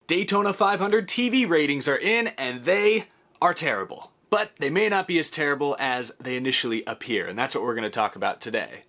Daytona 500 TV ratings are in, and they are terrible. But they may not be as terrible as they initially appear, and that's what we're going to talk about today.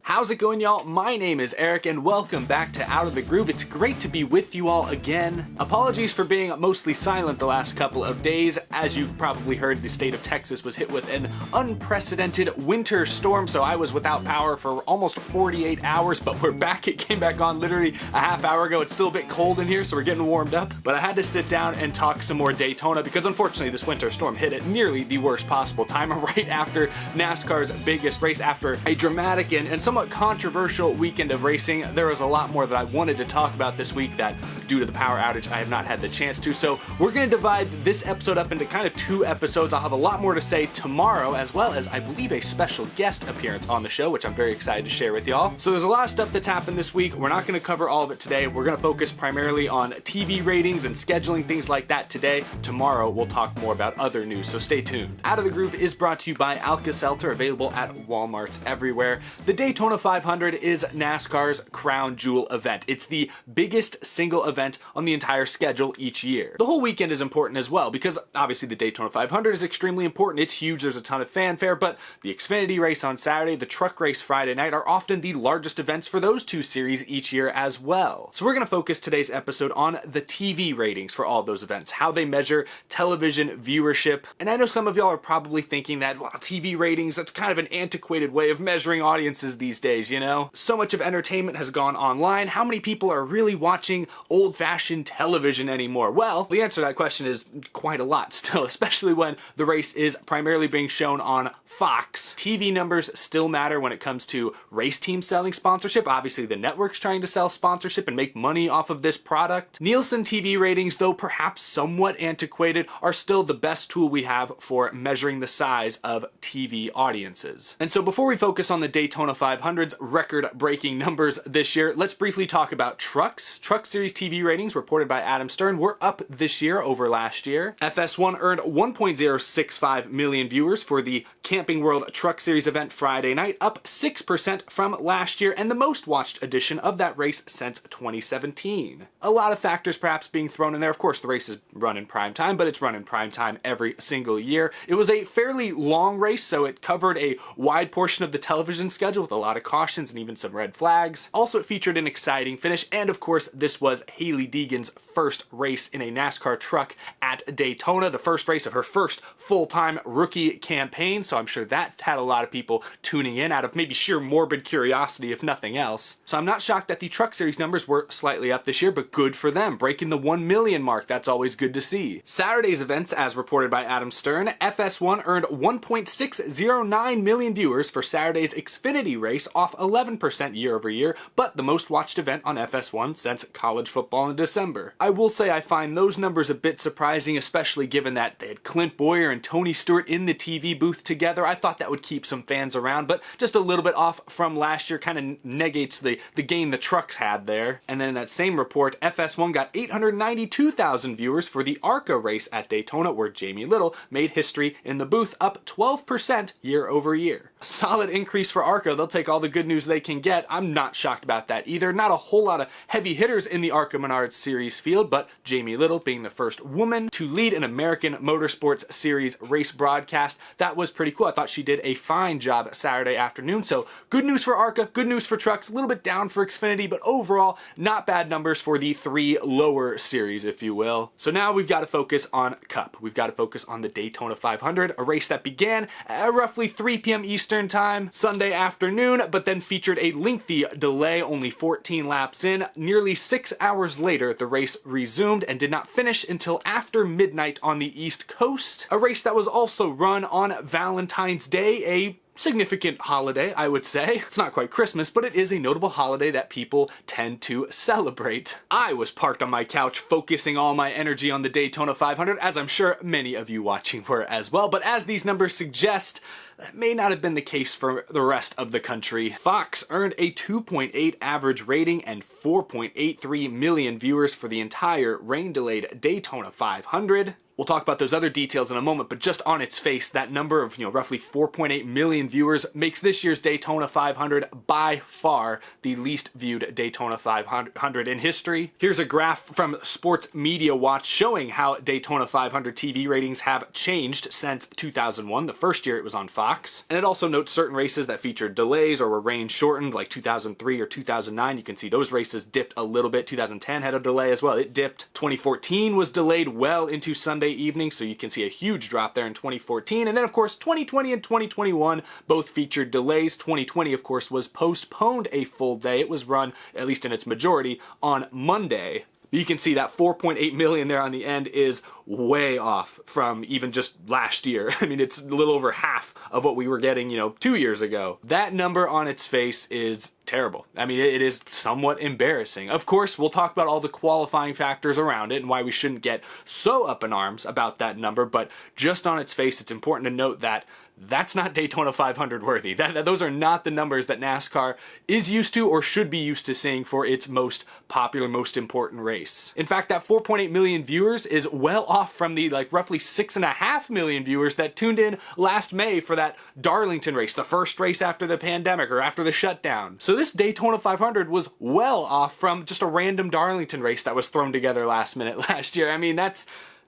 How's it going, y'all? My name is Eric and welcome back to Out of the Groove. It's great to be with you all again. Apologies for being mostly silent the last couple of days. As you've probably heard, the state of Texas was hit with an unprecedented winter storm, so I was without power for almost 48 hours, but we're back. It came back on literally a half hour ago. It's still a bit cold in here, so we're getting warmed up, but I had to sit down and talk some more Daytona because unfortunately this winter storm hit at nearly the worst possible time, right after NASCAR's biggest race, after a dramatic and somewhat controversial weekend of racing. There was a lot more that I wanted to talk about this week that, due to the power outage, I have not had the chance to. So we're going to divide this episode up into kind of two episodes. I'll have a lot more to say tomorrow, as well as, I believe, a special guest appearance on the show, which I'm very excited to share with y'all. So there's a lot of stuff that's happened this week. We're not going to cover all of it today. We're going to focus primarily on TV ratings and scheduling, things like that today. Tomorrow, we'll talk more about other news, so stay tuned. Out of the Groove is brought to you by Alka-Seltzer, available at Walmarts everywhere. The Daytona 500 is NASCAR's crown jewel event. It's the biggest single event on the entire schedule each year. The whole weekend is important as well because obviously the Daytona 500 is extremely important. It's huge. There's a ton of fanfare, but the Xfinity race on Saturday, the truck race Friday night are often the largest events for those two series each year as well. So we're going to focus today's episode on the TV ratings for all of those events, how they measure television viewership. And I know some of y'all are probably thinking that, well, TV ratings, that's kind of an antiquated way of measuring audiences these days, you know? So much of entertainment has gone online. How many people are really watching old-fashioned television anymore? Well, the answer to that question is quite a lot still, especially when the race is primarily being shown on Fox. TV numbers still matter when it comes to race teams selling sponsorship. Obviously, the network's trying to sell sponsorship and make money off of this product. Nielsen TV ratings, though perhaps somewhat antiquated, are still the best tool we have for measuring the size of TV audiences. And so before we focus on the Daytona 500's record-breaking numbers this year, let's briefly talk about trucks. Truck Series TV ratings reported by Adam Stern were up this year over last year. FS1 earned 1.065 million viewers for the Camping World Truck Series event Friday night, up 6% from last year, and the most watched edition of that race since 2017. A lot of factors perhaps being thrown in there. Of course, the race is run in prime time, but it's run in prime time every single year. It was a fairly long race, so it covered a wide portion of the television schedule with a lot of cautions and even some red flags. Also, it featured an exciting finish, and of course, this was Hailie Deegan's first race in a NASCAR truck at Daytona, the first race of her first full-time rookie campaign, so I'm sure that had a lot of people tuning in out of maybe sheer morbid curiosity, if nothing else. So I'm not shocked that the Truck Series numbers were slightly up this year, but good for them, breaking the 1 million mark. That's always good to see. Saturday's events, as reported by Adam Stern, FS1 earned 1.609 million viewers for Saturday's Xfinity race, off 11% year over year, but the most watched event on FS1 since college football in December. I will say I find those numbers a bit surprising, especially given that they had Clint Boyer and Tony Stewart in the TV booth together. I thought that would keep some fans around, but just a little bit off from last year, kind of negates the gain the trucks had there. And then in that same report, FS1 got 892,000 viewers for the ARCA race at Daytona, where Jamie Little made history in the booth, up 12% year over year. Solid increase for ARCA. They'll take all the good news they can get. I'm not shocked about that either. Not a whole lot of heavy hitters in the ARCA Menards Series field, but Jamie Little being the first woman to lead an American Motorsports Series race broadcast, that was pretty cool. I thought she did a fine job Saturday afternoon. So good news for ARCA, good news for trucks, a little bit down for Xfinity, but overall not bad numbers for the three lower series, if you will. So now we've got to focus on Cup. We've got to focus on the Daytona 500, a race that began at roughly 3 p.m. Eastern time Sunday afternoon, but then featured a lengthy delay, only 14 laps in. Nearly 6 hours later, the race resumed and did not finish until after midnight on the East Coast. A race that was also run on Valentine's Day, a significant holiday, I would say. It's not quite Christmas, but it is a notable holiday that people tend to celebrate. I was parked on my couch focusing all my energy on the Daytona 500, as I'm sure many of you watching were as well, but as these numbers suggest, that may not have been the case for the rest of the country. Fox earned a 2.8 average rating and 4.83 million viewers for the entire rain-delayed Daytona 500. We'll talk about those other details in a moment, but just on its face, that number of, roughly 4.8 million viewers makes this year's Daytona 500 by far the least viewed Daytona 500 in history. Here's a graph from Sports Media Watch showing how Daytona 500 TV ratings have changed since 2001, the first year it was on Fox. And it also notes certain races that featured delays or were rain shortened, like 2003 or 2009. You can see those races dipped a little bit. 2010 had a delay as well. It dipped. 2014 was delayed well into Sunday evening, so you can see a huge drop there in 2014. And then, of course, 2020 and 2021 both featured delays. 2020, of course, was postponed a full day. It was run, at least in its majority, on Monday. You can see that 4.8 million there on the end is way off from even just last year. I mean, it's a little over half of what we were getting, 2 years ago. That number on its face is terrible. I mean, it is somewhat embarrassing. Of course, we'll talk about all the qualifying factors around it and why we shouldn't get so up in arms about that number, but just on its face, it's important to note that that's not Daytona 500 worthy. Those are not the numbers that NASCAR is used to or should be used to seeing for its most popular, most important race. In fact, that 4.8 million viewers is well off from the roughly 6.5 million viewers that tuned in last May for that Darlington race, the first race after the pandemic or after the shutdown. So this Daytona 500 was well off from just a random Darlington race that was thrown together last minute last year. I mean,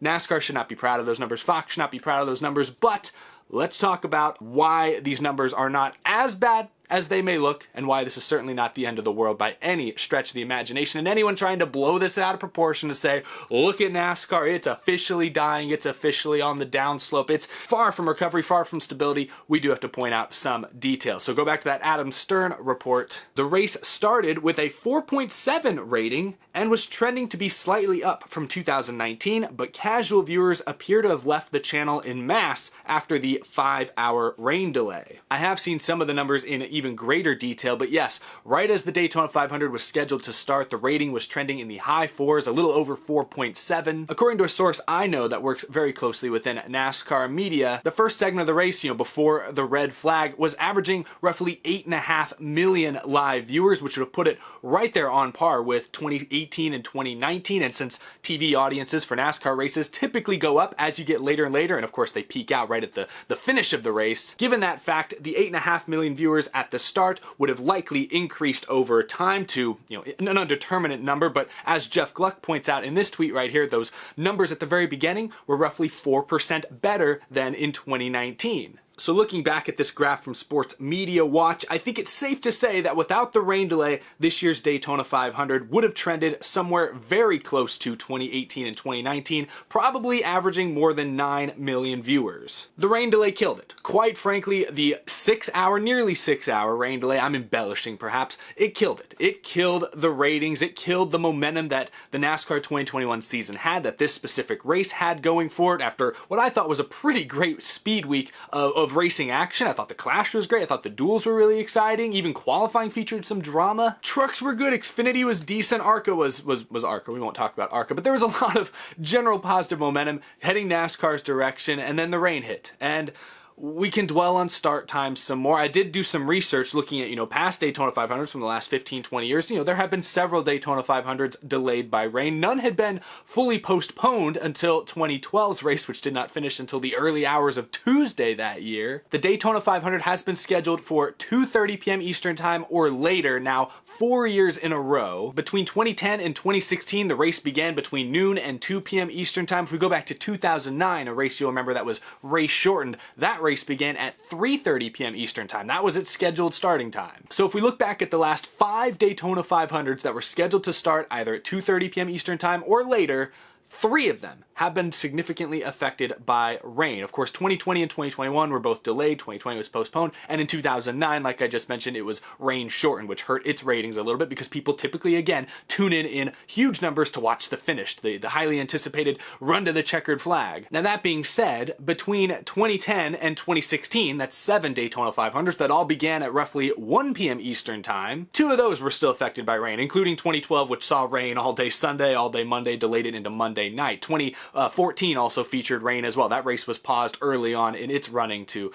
NASCAR should not be proud of those numbers. Fox should not be proud of those numbers, but let's talk about why these numbers are not as bad as they may look, and why this is certainly not the end of the world by any stretch of the imagination. And anyone trying to blow this out of proportion to say, look at NASCAR, it's officially dying, it's officially on the downslope, it's far from recovery, far from stability, we do have to point out some details. So go back to that Adam Stern report. The race started with a 4.7 rating and was trending to be slightly up from 2019, but casual viewers appear to have left the channel en masse after the 5-hour rain delay. I have seen some of the numbers in even greater detail, but yes, right as the Daytona 500 was scheduled to start, the rating was trending in the high 4s, a little over 4.7. According to a source I know that works very closely within NASCAR media, the first segment of the race, before the red flag, was averaging roughly 8.5 million live viewers, which would have put it right there on par with 2018 and 2019. And since TV audiences for NASCAR races typically go up as you get later and later, and of course they peak out right at the finish of the race, given that fact, the 8.5 million viewers at the start would have likely increased over time to, an undeterminate number, but as Jeff Gluck points out in this tweet right here, those numbers at the very beginning were roughly 4% better than in 2019. So looking back at this graph from Sports Media Watch, I think it's safe to say that without the rain delay, this year's Daytona 500 would have trended somewhere very close to 2018 and 2019, probably averaging more than 9 million viewers. The rain delay killed it. Quite frankly, the nearly 6-hour rain delay, I'm embellishing perhaps, it killed it. It killed the ratings, it killed the momentum that the NASCAR 2021 season had, that this specific race had going for it after what I thought was a pretty great speed week of racing action. I thought the Clash was great. I thought the duels were really exciting. Even qualifying featured some drama. Trucks were good. Xfinity was decent. ARCA was ARCA. We won't talk about ARCA, but there was a lot of general positive momentum heading NASCAR's direction, and then the rain hit. And we can dwell on start times some more. I did do some research looking at, past Daytona 500s from the last 15, 20 years. There have been several Daytona 500s delayed by rain. None had been fully postponed until 2012's race, which did not finish until the early hours of Tuesday that year. The Daytona 500 has been scheduled for 2:30 p.m. Eastern Time or later now 4 years in a row. Between 2010 and 2016, the race began between noon and 2 p.m. Eastern Time. If we go back to 2009, a race you'll remember that was race shortened, that race began at 3:30 p.m. Eastern Time. That was its scheduled starting time. So if we look back at the last 5 Daytona 500s that were scheduled to start either at 2:30 p.m. Eastern Time or later, 3 of them have been significantly affected by rain. Of course, 2020 and 2021 were both delayed. 2020 was postponed. And in 2009, like I just mentioned, it was rain shortened, which hurt its ratings a little bit because people typically, again, tune in huge numbers to watch the finish, the highly anticipated run to the checkered flag. Now, that being said, between 2010 and 2016, that's 7 Daytona 500s that all began at roughly 1 p.m. Eastern Time. 2 of those were still affected by rain, including 2012, which saw rain all day Sunday, all day Monday, delayed it into Monday Sunday night. 2014 also featured rain as well. That race was paused early on in its running to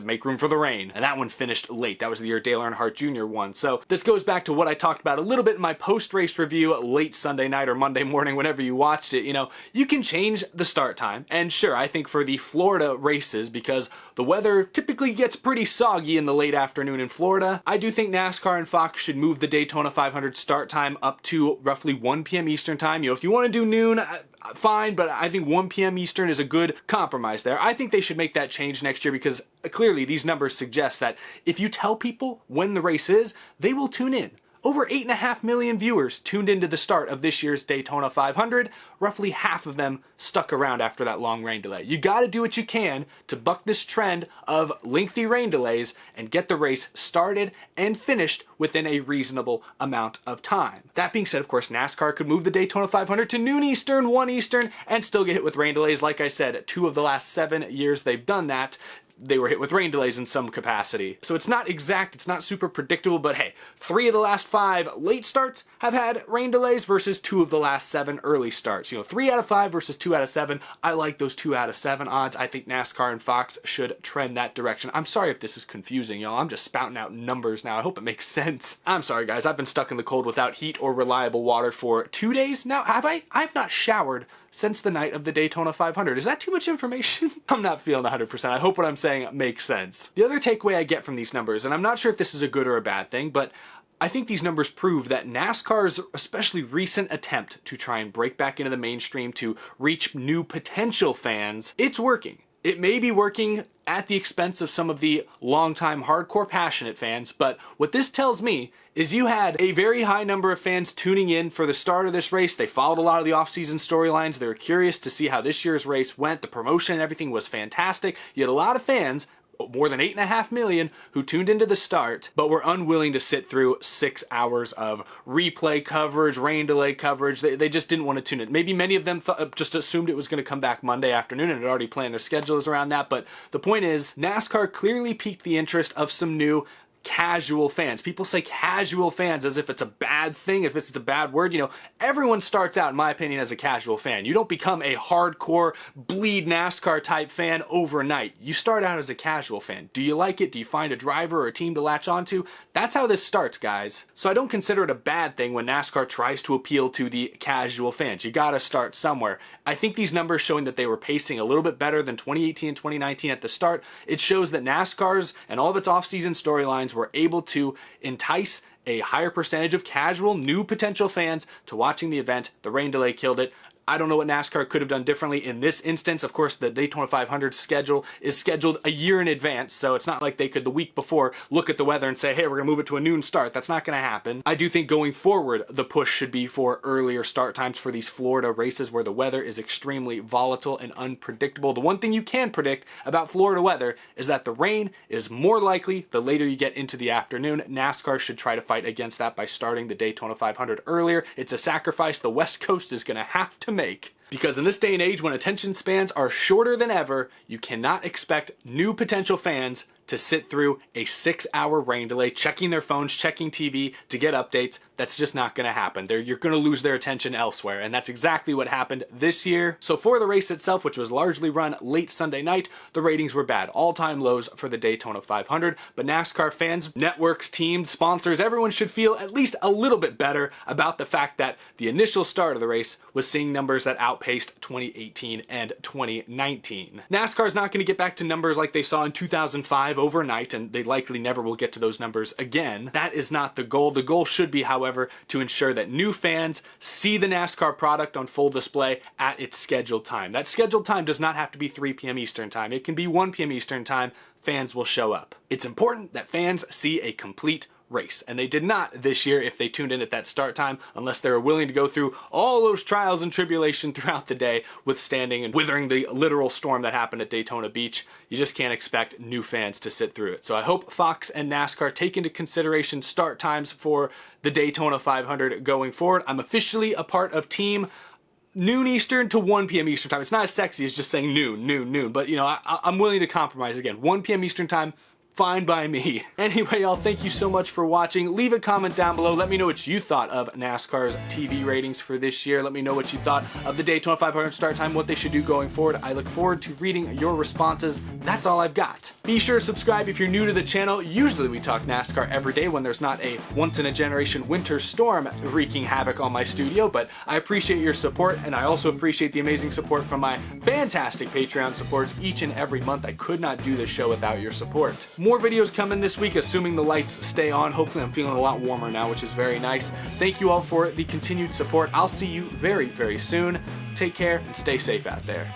make room for the rain, and that one finished late. That was the year Dale Earnhardt Jr. won. So this goes back to what I talked about a little bit in my post-race review late Sunday night or Monday morning, whenever you watched it. You know, you can change the start time, and sure, I think for the Florida races, because the weather typically gets pretty soggy in the late afternoon in Florida, I do think NASCAR and Fox should move the Daytona 500 start time up to roughly 1 p.m. Eastern time. You know, if you want to do noon, fine, but I think 1 p.m. Eastern is a good compromise there. I think they should make that change next year, because clearly these numbers suggest that if you tell people when the race is, they will tune in. Over 8.5 million viewers tuned into the start of this year's Daytona 500. Roughly half of them stuck around after that long rain delay. You gotta do what you can to buck this trend of lengthy rain delays and get the race started and finished within a reasonable amount of time. That being said, of course, NASCAR could move the Daytona 500 to noon Eastern, 1 Eastern, and still get hit with rain delays. Like I said, 2 of the last 7 years they've done that, they were hit with rain delays in some capacity. So it's not exact, it's not super predictable, but hey, 3 of the last 5 late starts have had rain delays versus 2 of the last 7 early starts. You know, 3 out of 5 versus 2 out of 7. I like those 2 out of 7 odds. I think NASCAR and Fox should trend that direction. I'm sorry if this is confusing, y'all. I'm just spouting out numbers now. I hope it makes sense. I'm sorry, guys. I've been stuck in the cold without heat or reliable water for 2 days now. Have I? I've not showered since the night of the Daytona 500. Is that too much information? I'm not feeling 100%. I hope what I'm saying makes sense. The other takeaway I get from these numbers, and I'm not sure if this is a good or a bad thing, but I think these numbers prove that NASCAR's especially recent attempt to try and break back into the mainstream to reach new potential fans, it's working. It may be working at the expense of some of the longtime hardcore passionate fans, but what this tells me is you had a very high number of fans tuning in for the start of this race. They followed a lot of the off-season storylines. They were curious to see how this year's race went. The promotion and everything was fantastic. You had a lot of fans, more than 8.5 million, who tuned into the start, but were unwilling to sit through 6 hours of replay coverage, rain delay coverage. They just didn't want to tune in. Maybe many of them just assumed it was going to come back Monday afternoon and had already planned their schedules around that. But the point is, NASCAR clearly piqued the interest of some new casual fans. People say casual fans as if it's a bad thing, if it's a bad word. You know, everyone starts out, in my opinion, as a casual fan. You don't become a hardcore, bleed NASCAR type fan overnight. You start out as a casual fan. Do you like it? Do you find a driver or a team to latch onto? That's how this starts, guys. So I don't consider it a bad thing when NASCAR tries to appeal to the casual fans. You gotta start somewhere. I think these numbers showing that they were pacing a little bit better than 2018 and 2019 at the start, it shows that NASCAR's and all of its off-season storylines were able to entice a higher percentage of casual, new potential fans to watching the event. The rain delay killed it. I don't know what NASCAR could have done differently in this instance. Of course, the Daytona 500 schedule is scheduled a year in advance, so it's not like they could the week before look at the weather and say, hey, we're gonna move it to a noon start. That's not gonna happen. I do think going forward, the push should be for earlier start times for these Florida races where the weather is extremely volatile and unpredictable. The one thing you can predict about Florida weather is that the rain is more likely the later you get into the afternoon. NASCAR should try to fight against that by starting the Daytona 500 earlier. It's a sacrifice the West Coast is gonna have to make. Because in this day and age, when attention spans are shorter than ever, you cannot expect new potential fans to sit through a 6-hour rain delay, checking their phones, checking TV to get updates. That's just not going to happen. You're going to lose their attention elsewhere, and that's exactly what happened this year. So for the race itself, which was largely run late Sunday night, the ratings were bad. All-time lows for the Daytona 500, but NASCAR fans, networks, teams, sponsors, everyone should feel at least a little bit better about the fact that the initial start of the race was seeing numbers that outpaced 2018 and 2019. NASCAR's not going to get back to numbers like they saw in 2005 overnight, and they likely never will get to those numbers again. That is not the goal. The goal should be, however, to ensure that new fans see the NASCAR product on full display at its scheduled time. That scheduled time does not have to be 3 p.m. Eastern time. It can be 1 p.m. Eastern time. Fans will show up. It's important that fans see a complete race, and they did not this year if they tuned in at that start time, unless they were willing to go through all those trials and tribulation throughout the day, withstanding and withering the literal storm that happened at Daytona Beach. You just can't expect new fans to sit through it. So I hope Fox and NASCAR take into consideration start times for the Daytona 500 going forward. I'm officially a part of team noon Eastern to 1 p.m. Eastern time. It's not as sexy as just saying noon, but you know, I'm willing to compromise again. 1 p.m. Eastern time fine by me. Anyway, y'all, thank you so much for watching. Leave a comment down below. Let me know what you thought of NASCAR's TV ratings for this year. Let me know what you thought of the Daytona 500 start time, what they should do going forward. I look forward to reading your responses. That's all I've got. Be sure to subscribe if you're new to the channel. Usually we talk NASCAR every day when there's not a once-in-a-generation winter storm wreaking havoc on my studio, but I appreciate your support, and I also appreciate the amazing support from my fantastic Patreon supporters each and every month. I could not do this show without your support. More videos coming this week, assuming the lights stay on. Hopefully I'm feeling a lot warmer now, which is very nice. Thank you all for the continued support. I'll see you very, very soon. Take care and stay safe out there.